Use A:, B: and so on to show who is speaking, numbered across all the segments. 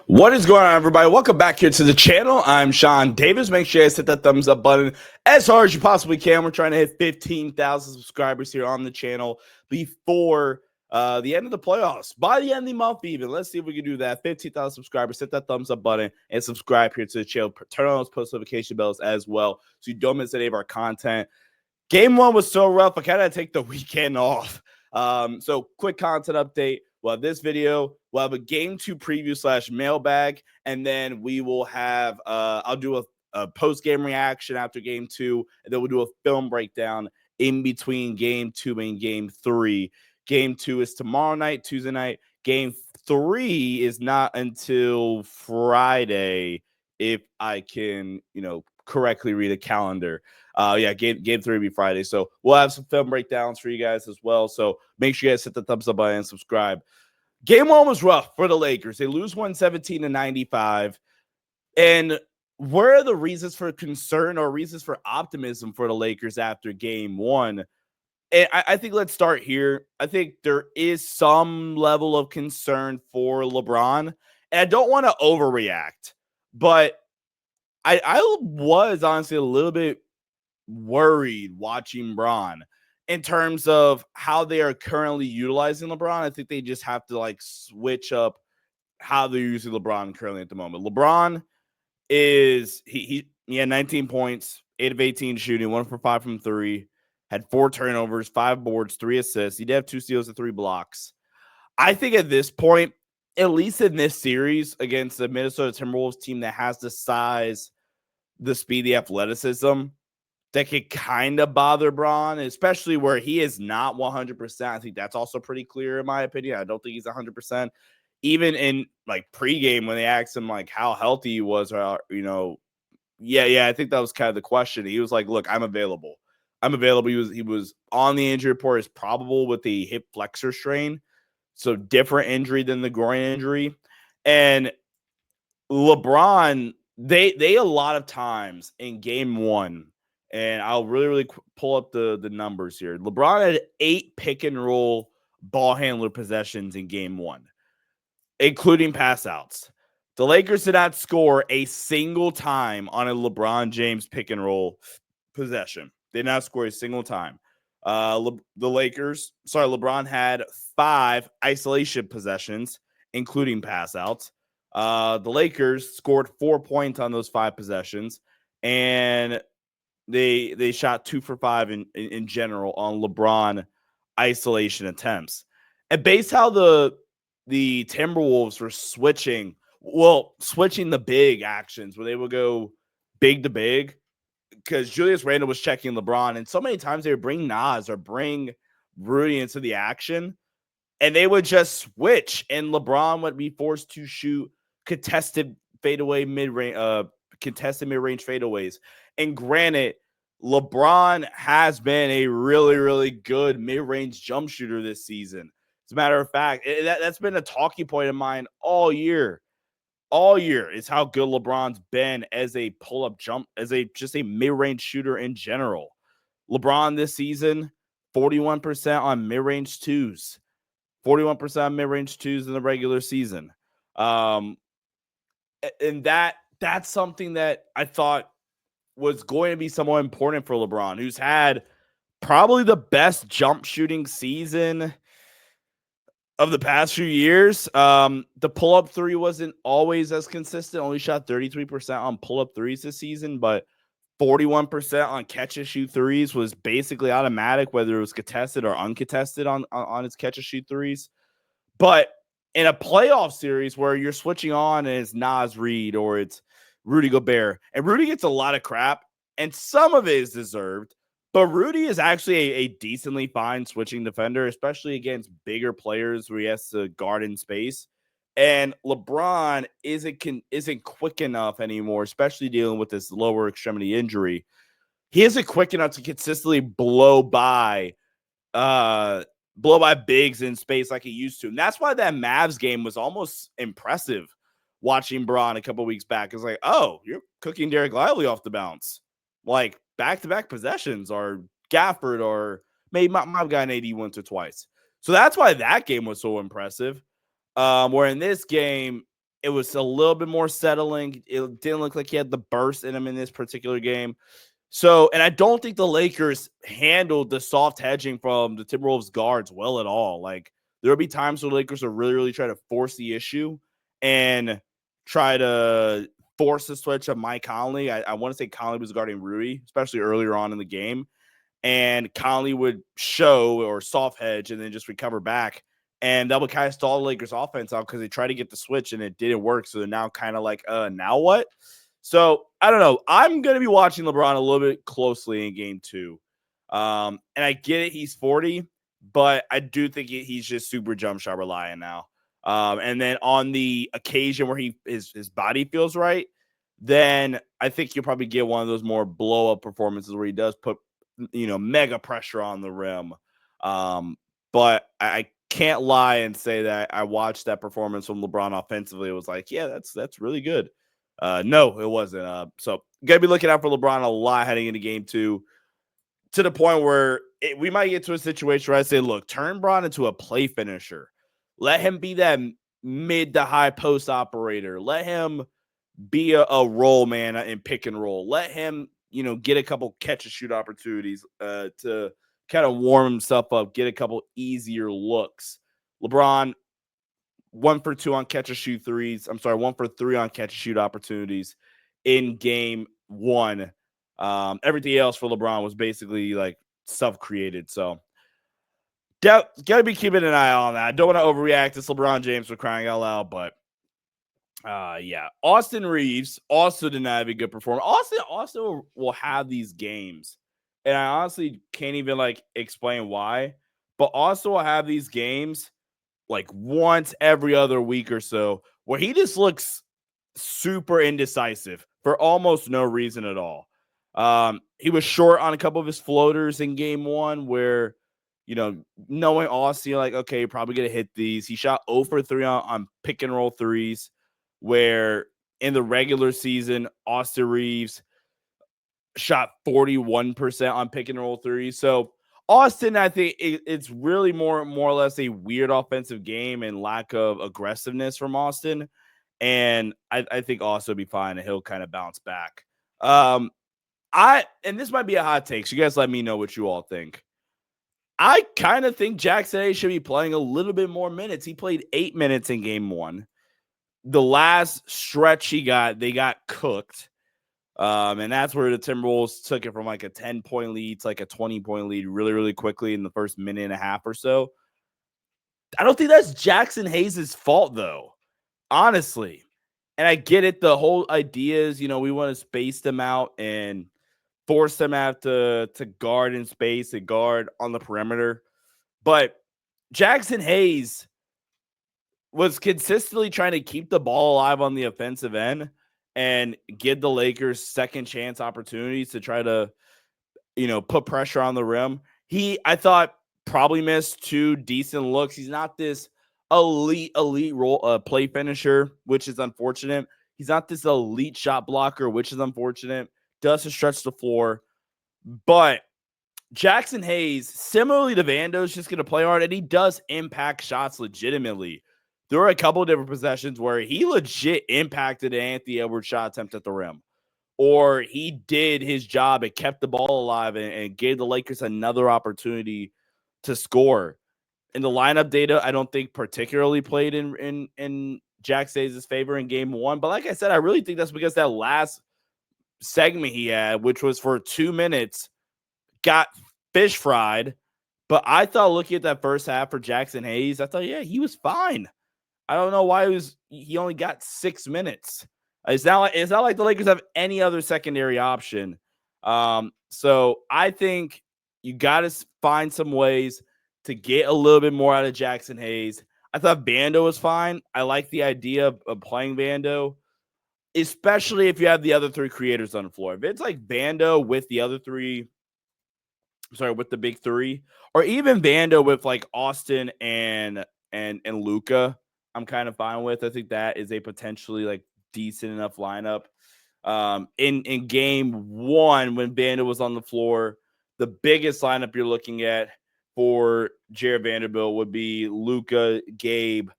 A: What is going on, everybody? Welcome back here to the channel. I'm Sean Davis. Make sure you guys hit that thumbs up button as hard as you possibly can. We're trying to hit 15,000 subscribers here on the channel before the end of the playoffs. By the end of the month, even. Let's see if we can do that. 15,000 subscribers. Hit that thumbs up button and subscribe here to the channel. Turn on those post notification bells as well so you don't miss any of our content. Game one was so rough. I kind of take the weekend off. So quick content update. We'll have this video. We'll have a game two preview / mailbag. And then we will have, I'll do a post-game reaction after game two. And then we'll do a film breakdown in between game two and game three. Game two is tomorrow night, Tuesday night. Game three is not until Friday, if I can, correctly read a calendar. Game three will be Friday. So we'll have some film breakdowns for you guys as well. So make sure you guys hit the thumbs up button and subscribe. Game one was rough for the Lakers. They lose 117-95. And where are the reasons for concern or reasons for optimism for the Lakers after game one? And I think let's start here. I think there is some level of concern for LeBron. And I don't want to overreact, but I was honestly a little bit worried watching Bron in terms of how they are currently utilizing LeBron. I think they just have to switch up how they're using LeBron currently at the moment. LeBron is he had 19 points, 8 of 18 shooting, 1 for 5 from 3, had 4 turnovers, 5 boards, 3 assists. He did have 2 steals and 3 blocks. I think at this point, at least in this series against the Minnesota Timberwolves team that has the size, the speed, the athleticism that could kind of bother Bron, especially where he is not 100%. I think that's also pretty clear in my opinion. I don't think he's 100%. Even in pregame when they asked him how healthy he was, I think that was kind of the question. He was like, "Look, I'm available. I'm available." He was on the injury report as probable with the hip flexor strain, so different injury than the groin injury. And LeBron, they a lot of times in game one. And I'll really pull up the numbers here. LeBron had 8 pick and roll ball handler possessions in game one, including pass outs. The Lakers did not score a single time on a LeBron James pick and roll possession. They did not score a single time. LeBron had 5 isolation possessions, including pass outs. The Lakers scored 4 points on those 5 possessions, and they shot 2 for 5 in general on LeBron isolation attempts. And based how the Timberwolves were switching the big actions where they would go big to big, because Julius Randle was checking LeBron, and so many times they would bring Nas or bring Rudy into the action, and they would just switch, and LeBron would be forced to shoot contested mid-range fadeaways. And granted, LeBron has been a really, really good mid-range jump shooter this season. As a matter of fact, that's been a talking point of mine all year. All year is how good LeBron's been as a pull-up jump, just a mid-range shooter in general. LeBron this season, 41% on mid-range twos. 41% on mid-range twos in the regular season. And that's something that I thought was going to be somewhat important for LeBron, who's had probably the best jump shooting season of the past few years. The pull-up 3 wasn't always as consistent. Only shot 33% on pull-up 3s this season, but 41% on catch-and-shoot 3s was basically automatic, whether it was contested or uncontested on his catch-and-shoot 3s. But in a playoff series where you're switching on and it's Nas Reed or it's Rudy Gobert, and Rudy gets a lot of crap, and some of it is deserved, but Rudy is actually a decently fine switching defender, especially against bigger players where he has to guard in space. And LeBron isn't quick enough anymore, especially dealing with this lower extremity injury. He isn't quick enough to consistently blow by bigs in space like he used to. And that's why that Mavs game was almost impressive. Watching Bron a couple weeks back, is like, oh, you're cooking Derek Lively off the bounce. Back-to-back possessions, or Gafford, or maybe my guy in AD once or twice. So that's why that game was so impressive. Where in this game, It was a little bit more settling. It didn't look like he had the burst in him in this particular game. So, and I don't think the Lakers handled the soft hedging from the Timberwolves guards well at all. Like, there'll be times where the Lakers are really trying to force the issue and try to force the switch of Mike Conley. I want to say Conley was guarding Rudy, especially earlier on in the game. And Conley would show or soft hedge and then just recover back. And that would kind of stall the Lakers offense out because they tried to get the switch and it didn't work. So they're now kind of like, now what? So I don't know. I'm going to be watching LeBron a little bit closely in game 2. And I get it. He's 40, but I do think he's just super jump shot reliant now. And then on the occasion where his body feels right, then I think you'll probably get one of those more blow up performances where he does put, mega pressure on the rim. But I can't lie and say that I watched that performance from LeBron offensively. It was like, yeah, that's really good. No, it wasn't. So gotta be looking out for LeBron a lot heading into game 2, to the point where we might get to a situation where I say, look, turn Bron into a play finisher. Let him be that mid to high post operator. Let him be a roll man in pick and roll. Let him, get a couple catch and shoot opportunities to kind of warm himself up, get a couple easier looks. LeBron, 1 for 2 on catch and shoot threes. I'm sorry, 1 for 3 on catch and shoot opportunities in game 1. Everything else for LeBron was basically like self-created. So gotta be keeping an eye on that. I don't want to overreact. It's LeBron James for crying out loud, but yeah. Austin Reeves also did not have a good performance. Austin will have these games, and I honestly can't even explain why, but also will have these games like once every other week or so where he just looks super indecisive for almost no reason at all. He was short on a couple of his floaters in game 1 where, knowing Austin, okay, you're probably going to hit these. He shot 0 for 3 on pick and roll threes, where in the regular season, Austin Reeves shot 41% on pick and roll threes. So Austin, I think it's really more or less a weird offensive game and lack of aggressiveness from Austin. And I think Austin will be fine and he'll kind of bounce back. And this might be a hot take, so you guys let me know what you all think. I kind of think Jackson Hayes should be playing a little bit more minutes. He played 8 minutes in game 1. The last stretch they got cooked. And that's where the Timberwolves took it from like a 10-point lead to like a 20-point lead really quickly in the first minute and a half or so. I don't think that's Jackson Hayes' fault, though, honestly. And I get it. The whole idea is, we want to space them out and force them out to guard in space and guard on the perimeter. But Jackson Hayes was consistently trying to keep the ball alive on the offensive end and give the Lakers second chance opportunities to try to, put pressure on the rim. I thought, probably missed 2 decent looks. He's not this elite role play finisher, which is unfortunate. He's not this elite shot blocker, which is unfortunate. Does stretch the floor. But Jackson Hayes, similarly to Bando, is just going to play hard, and he does impact shots legitimately. There were a couple of different possessions where he legit impacted an Anthony Edwards shot attempt at the rim. Or he did his job and kept the ball alive and gave the Lakers another opportunity to score. And the lineup data, I don't think particularly played in Jackson Hayes' favor in game 1. But like I said, I really think that's because that last segment he had, which was for 2 minutes, got fish fried. But I thought, looking at that first half for Jackson Hayes, I thought, yeah, he was fine. I don't know why he only got 6 minutes. It's not like the Lakers have any other secondary option. So I think you got to find some ways to get a little bit more out of Jackson Hayes. I thought Bando was fine. I like the idea of playing Bando, especially if you have the other 3 creators on the floor. If it's like Bando with the other 3, with the big 3, or even Bando with like Austin and Luka, I'm kind of fine with. I think that is a potentially like decent enough lineup. In game 1, when Bando was on the floor, the biggest lineup you're looking at for Jared Vanderbilt would be Luka, Gabe,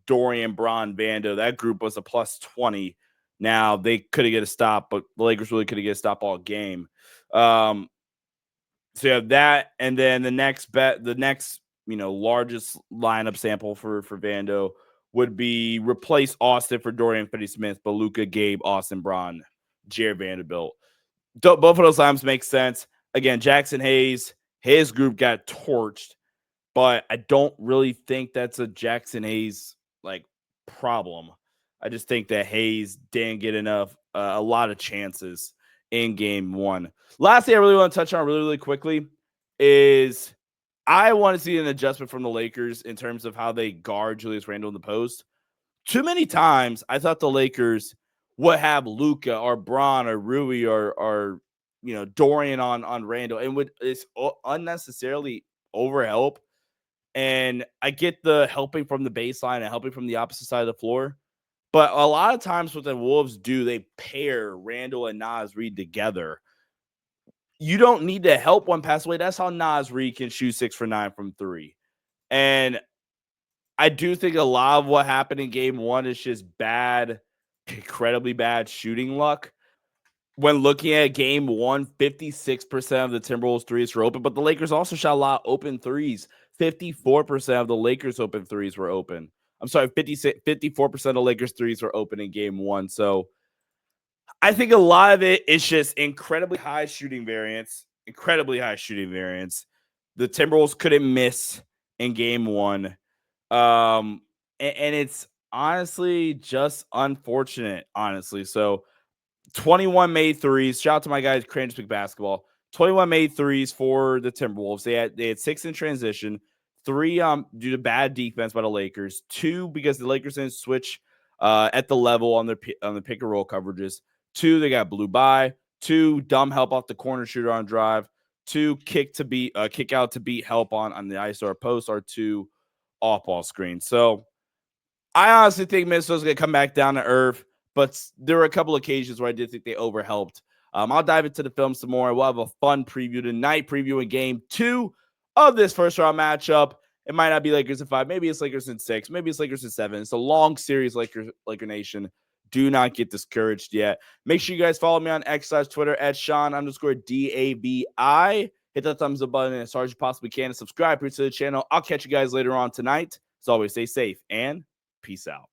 A: Dorian, Bron, Bando. That group was a plus 20. Now they could have get a stop, but the Lakers really could have get a stop all game. So you have that, and then the next largest lineup sample for Vando would be replace Austin for Dorian Finney-Smith, Pelinka, Gabe, Austin, Braun, Jared Vanderbilt. Both of those lineups make sense. Again, Jackson Hayes, his group got torched, but I don't really think that's a Jackson Hayes problem. I just think that Hayes didn't get a lot of chances in game one. Last thing I really want to touch on really quickly is I want to see an adjustment from the Lakers in terms of how they guard Julius Randle in the post. Too many times I thought the Lakers would have Luka or Braun or Rui or Dorian on Randle and it's unnecessarily overhelp. And I get the helping from the baseline and helping from the opposite side of the floor. But a lot of times what the Wolves do, they pair Randle and Naz Reid together. You don't need to help one pass away. That's how Naz Reid can shoot 6 for 9 from 3. And I do think a lot of what happened in game one is just incredibly bad shooting luck. When looking at game one, 56% of the Timberwolves threes were open, but the Lakers also shot a lot of open threes. 54% of the Lakers open threes were open. I'm sorry, 54% of the Lakers threes were open in game one. So I think a lot of it is just incredibly high shooting variance. The Timberwolves couldn't miss in game one. And it's honestly just unfortunate, So 21 made threes. Shout out to my guys, Cringe Big Basketball. 21 made threes for the Timberwolves. They had 6 in transition, 3 due to bad defense by the Lakers, 2 because the Lakers didn't switch at the level on the pick and roll coverages. 2, they got blew by. 2, dumb help off the corner shooter on drive. 2, kick out to beat help on the ice or post, or 2 off ball screen. So I honestly think Minnesota's going to come back down to earth, but there were a couple occasions where I did think they overhelped. I'll dive into the film some more. We'll have a fun preview tonight, previewing game 2 of this first round matchup. It might not be Lakers in 5. Maybe it's Lakers in 6. Maybe it's Lakers in 7. It's a long series, Laker Nation. Do not get discouraged yet. Make sure you guys follow me on X/Twitter at Sean_DABI. Hit that thumbs up button as hard as you possibly can and subscribe to the channel. I'll catch you guys later on tonight. As always, stay safe and peace out.